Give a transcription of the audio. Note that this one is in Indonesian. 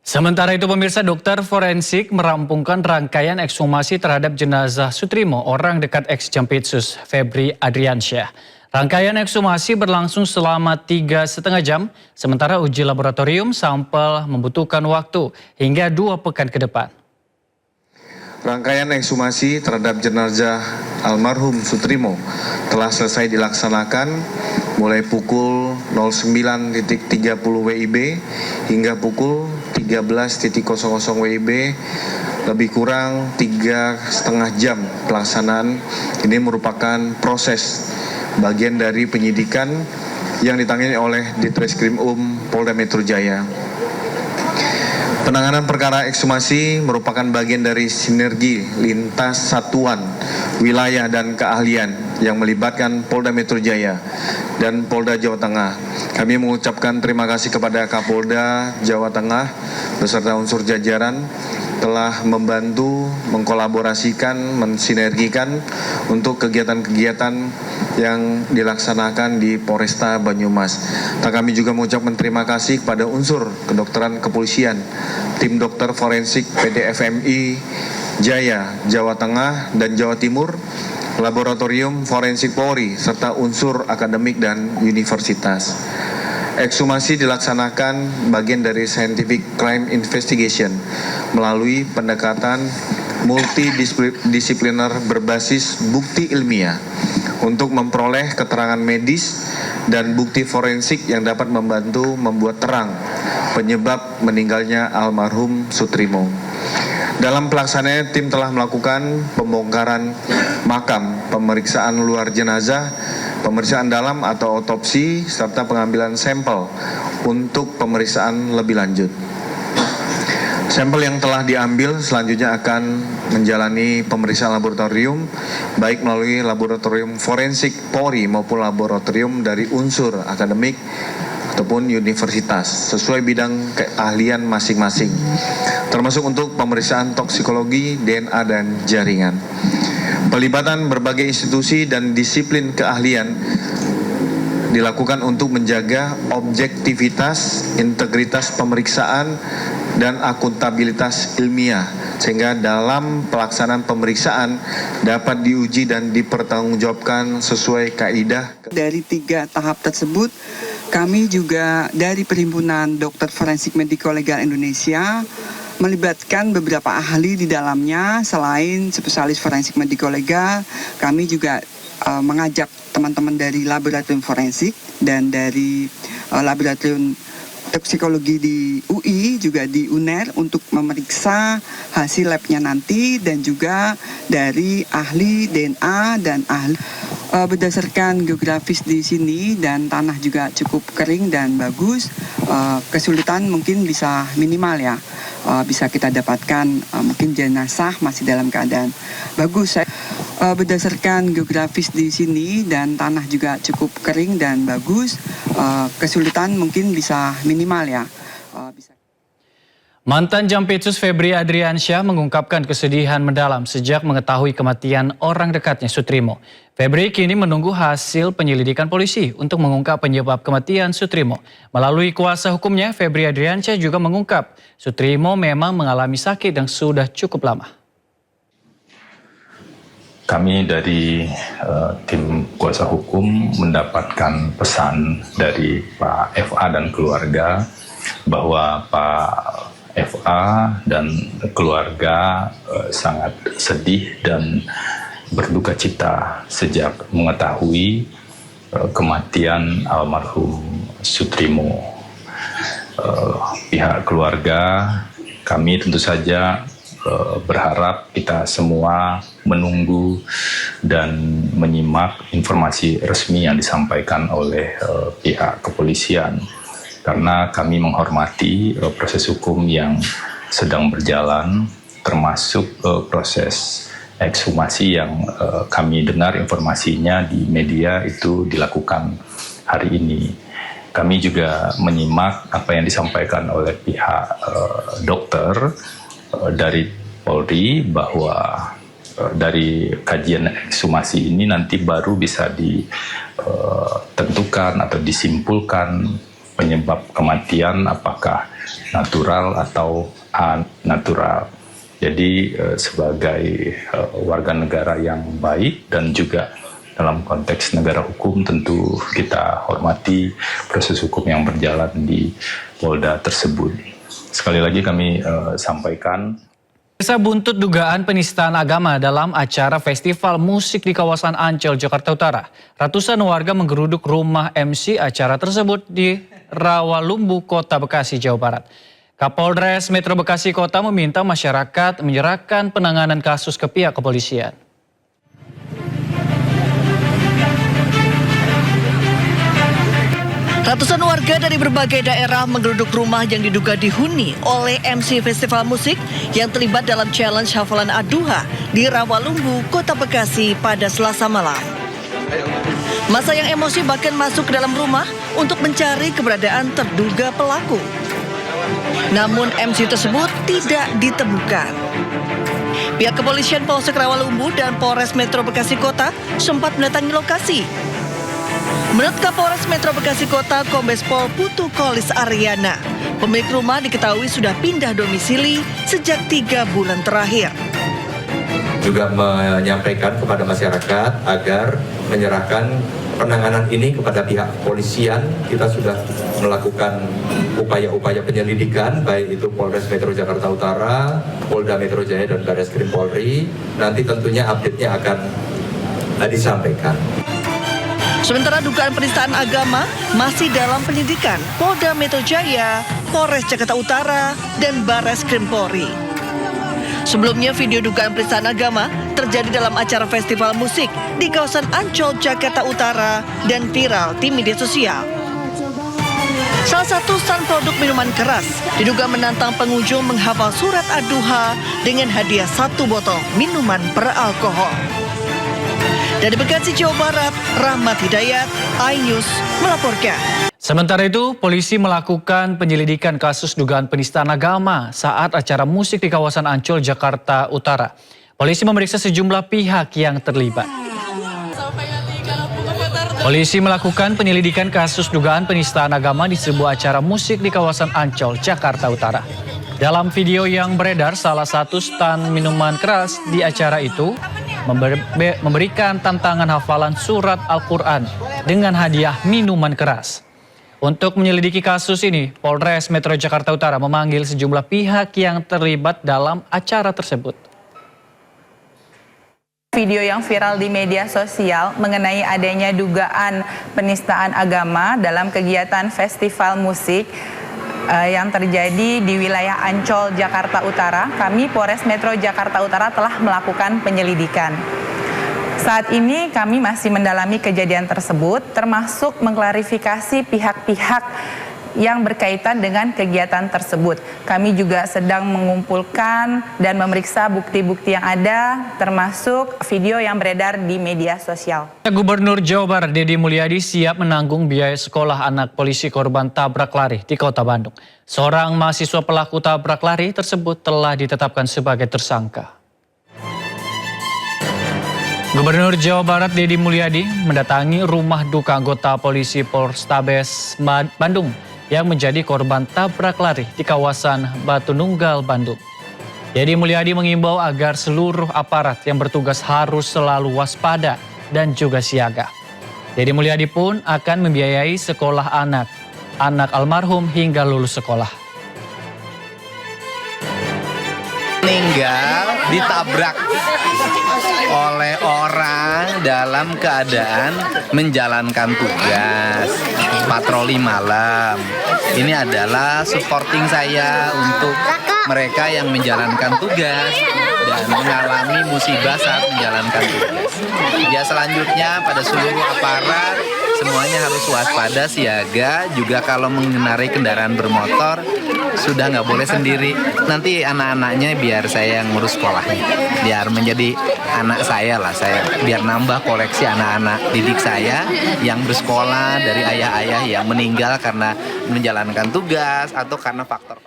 Sementara itu pemirsa, dokter forensik merampungkan rangkaian ekshumasi terhadap jenazah Sutrimo, orang dekat ex-Jampitsus Febri Adriansyah. Rangkaian ekshumasi berlangsung selama 3,5 jam, sementara uji laboratorium sampel membutuhkan waktu hingga 2 pekan ke depan. Rangkaian ekshumasi terhadap jenazah almarhum Sutrimo telah selesai dilaksanakan mulai pukul 09.30 WIB hingga pukul 13.00 WIB, lebih kurang 3,5 jam pelaksanaan. Ini merupakan proses bagian dari penyidikan yang ditangani oleh Ditreskrim Polda Metro Jaya. Penanganan perkara ekshumasi merupakan bagian dari sinergi lintas satuan, wilayah dan keahlian yang melibatkan Polda Metro Jaya dan Polda Jawa Tengah. Kami mengucapkan terima kasih kepada Kapolda Jawa Tengah beserta unsur jajaran telah membantu, mengkolaborasikan, mensinergikan untuk kegiatan-kegiatan yang dilaksanakan di Polresta Banyumas. Kami juga mengucapkan terima kasih kepada unsur kedokteran kepolisian, tim dokter forensik PD FMI Jaya, Jawa Tengah dan Jawa Timur, laboratorium forensik Polri, serta unsur akademik dan universitas. Ekshumasi dilaksanakan bagian dari scientific crime investigation melalui pendekatan multidisipliner berbasis bukti ilmiah untuk memperoleh keterangan medis dan bukti forensik yang dapat membantu membuat terang penyebab meninggalnya almarhum Sutrimo. Dalam pelaksanaannya, tim telah melakukan pembongkaran makam, pemeriksaan luar jenazah, pemeriksaan dalam atau otopsi, serta pengambilan sampel untuk pemeriksaan lebih lanjut. Sampel yang telah diambil selanjutnya akan menjalani pemeriksaan laboratorium, baik melalui laboratorium forensik Polri maupun laboratorium dari unsur akademik ataupun universitas sesuai bidang keahlian masing-masing, termasuk untuk pemeriksaan toksikologi, DNA, dan jaringan. Pelibatan berbagai institusi dan disiplin keahlian dilakukan untuk menjaga objektivitas, integritas pemeriksaan, dan akuntabilitas ilmiah, sehingga dalam pelaksanaan pemeriksaan dapat diuji dan dipertanggungjawabkan sesuai kaidah. Dari 3 tahap tersebut, kami juga dari Perhimpunan Dokter Forensik Mediko Legal Indonesia melibatkan beberapa ahli di dalamnya. Selain spesialis forensik mediko legal, kami juga mengajak teman-teman dari laboratorium forensik dan dari laboratorium toksikologi di UI, juga di UNER untuk memeriksa hasil labnya nanti, dan juga dari ahli DNA dan ahli berdasarkan geografis di sini dan tanah juga cukup kering dan bagus, kesulitan mungkin bisa minimal ya, bisa kita dapatkan mungkin jenazah masih dalam keadaan bagus. Berdasarkan geografis di sini dan tanah juga cukup kering dan bagus, kesulitan mungkin bisa minimal ya. Mantan Jampitsus Febri Adriansyah mengungkapkan kesedihan mendalam sejak mengetahui kematian orang dekatnya Sutrimo. Febri kini menunggu hasil penyelidikan polisi untuk mengungkap penyebab kematian Sutrimo. Melalui kuasa hukumnya, Febri Adriansyah juga mengungkap Sutrimo memang mengalami sakit yang sudah cukup lama. Kami dari tim kuasa hukum mendapatkan pesan dari Pak FA dan keluarga bahwa Pak FA dan keluarga sangat sedih dan berduka cita sejak mengetahui kematian almarhum Sutrimo. Pihak keluarga, kami tentu saja berharap kita semua menunggu dan menyimak informasi resmi yang disampaikan oleh pihak kepolisian, karena kami menghormati proses hukum yang sedang berjalan, termasuk proses ekshumasi yang kami dengar informasinya di media itu dilakukan hari ini. Kami juga menyimak apa yang disampaikan oleh pihak dokter dari Polri bahwa dari kajian ekshumasi ini nanti baru bisa ditentukan atau disimpulkan penyebab kematian, apakah natural atau anatural. Jadi sebagai warga negara yang baik dan juga dalam konteks negara hukum tentu kita hormati proses hukum yang berjalan di Polda tersebut. Sekali lagi kami sampaikan. Kisah buntut dugaan penistaan agama dalam acara festival musik di kawasan Ancol, Jakarta Utara. Ratusan warga menggeruduk rumah MC acara tersebut di Rawalumbu, Kota Bekasi, Jawa Barat. Kapolres Metro Bekasi Kota meminta masyarakat menyerahkan penanganan kasus ke pihak kepolisian. Ratusan warga dari berbagai daerah menggeruduk rumah yang diduga dihuni oleh MC festival musik yang terlibat dalam challenge hafalan Ad-Duha di Rawalumbu, Kota Bekasi pada Selasa malam. Masa yang emosi bahkan masuk ke dalam rumah untuk mencari keberadaan terduga pelaku. Namun MC tersebut tidak ditemukan. Pihak kepolisian Polsek Rawalumbu dan Polres Metro Bekasi Kota sempat mendatangi lokasi. Menurut Kapolres Metro Bekasi Kota, Kombes Pol Putu Kolis Aryana, pemilik rumah diketahui sudah pindah domisili sejak 3 bulan terakhir. Juga menyampaikan kepada masyarakat agar menyerahkan penanganan ini kepada pihak kepolisian. Kita sudah melakukan upaya-upaya penyelidikan, baik itu Polres Metro Jakarta Utara, Polda Metro Jaya, dan Barreskrim Polri. Nanti tentunya update-nya akan disampaikan. Sementara dugaan penistaan agama masih dalam penyidikan Polda Metro Jaya, Polres Jakarta Utara, dan Barreskrim Polri. Sebelumnya video dugaan penistaan agama terjadi dalam acara festival musik di kawasan Ancol, Jakarta Utara dan viral di media sosial. Salah satu stand produk minuman keras diduga menantang pengunjung menghafal surat Ad-Duha dengan hadiah 1 botol minuman beralkohol. Dari Bekasi, Jawa Barat, Rahmat Hidayat, iNews melaporkan. Sementara itu, polisi melakukan penyelidikan kasus dugaan penistaan agama saat acara musik di kawasan Ancol, Jakarta Utara. Polisi memeriksa sejumlah pihak yang terlibat. Polisi melakukan penyelidikan kasus dugaan penistaan agama di sebuah acara musik di kawasan Ancol, Jakarta Utara. Dalam video yang beredar, salah satu stand minuman keras di acara itu memberikan tantangan hafalan surat Al-Quran dengan hadiah minuman keras. Untuk menyelidiki kasus ini, Polres Metro Jakarta Utara memanggil sejumlah pihak yang terlibat dalam acara tersebut. Video yang viral di media sosial mengenai adanya dugaan penistaan agama dalam kegiatan festival musik yang terjadi di wilayah Ancol, Jakarta Utara. Kami Polres Metro Jakarta Utara telah melakukan penyelidikan. Saat ini kami masih mendalami kejadian tersebut, termasuk mengklarifikasi pihak-pihak yang berkaitan dengan kegiatan tersebut. Kami juga sedang mengumpulkan dan memeriksa bukti-bukti yang ada, termasuk video yang beredar di media sosial. Gubernur Jawa Barat Deddy Mulyadi siap menanggung biaya sekolah anak polisi korban tabrak lari di Kota Bandung. Seorang mahasiswa pelaku tabrak lari tersebut telah ditetapkan sebagai tersangka. Gubernur Jawa Barat Deddy Mulyadi mendatangi rumah duka anggota polisi Polrestabes Bandung yang menjadi korban tabrak lari di kawasan Batu Nunggal, Bandung. Deddy Mulyadi mengimbau agar seluruh aparat yang bertugas harus selalu waspada dan juga siaga. Deddy Mulyadi pun akan membiayai sekolah anak almarhum hingga lulus sekolah. Meninggal ditabrak oleh orang dalam keadaan menjalankan tugas patroli malam. Ini adalah supporting saya untuk mereka yang menjalankan tugas dan mengalami musibah saat menjalankan tugas. Ya, selanjutnya pada seluruh aparat semuanya harus waspada, siaga. Juga kalau mengendarai kendaraan bermotor sudah nggak boleh sendiri. Nanti anak-anaknya biar saya yang ngurus sekolahnya, biar menjadi anak saya lah, saya biar nambah koleksi anak-anak didik saya yang bersekolah dari ayah-ayah yang meninggal karena menjalankan tugas atau karena faktor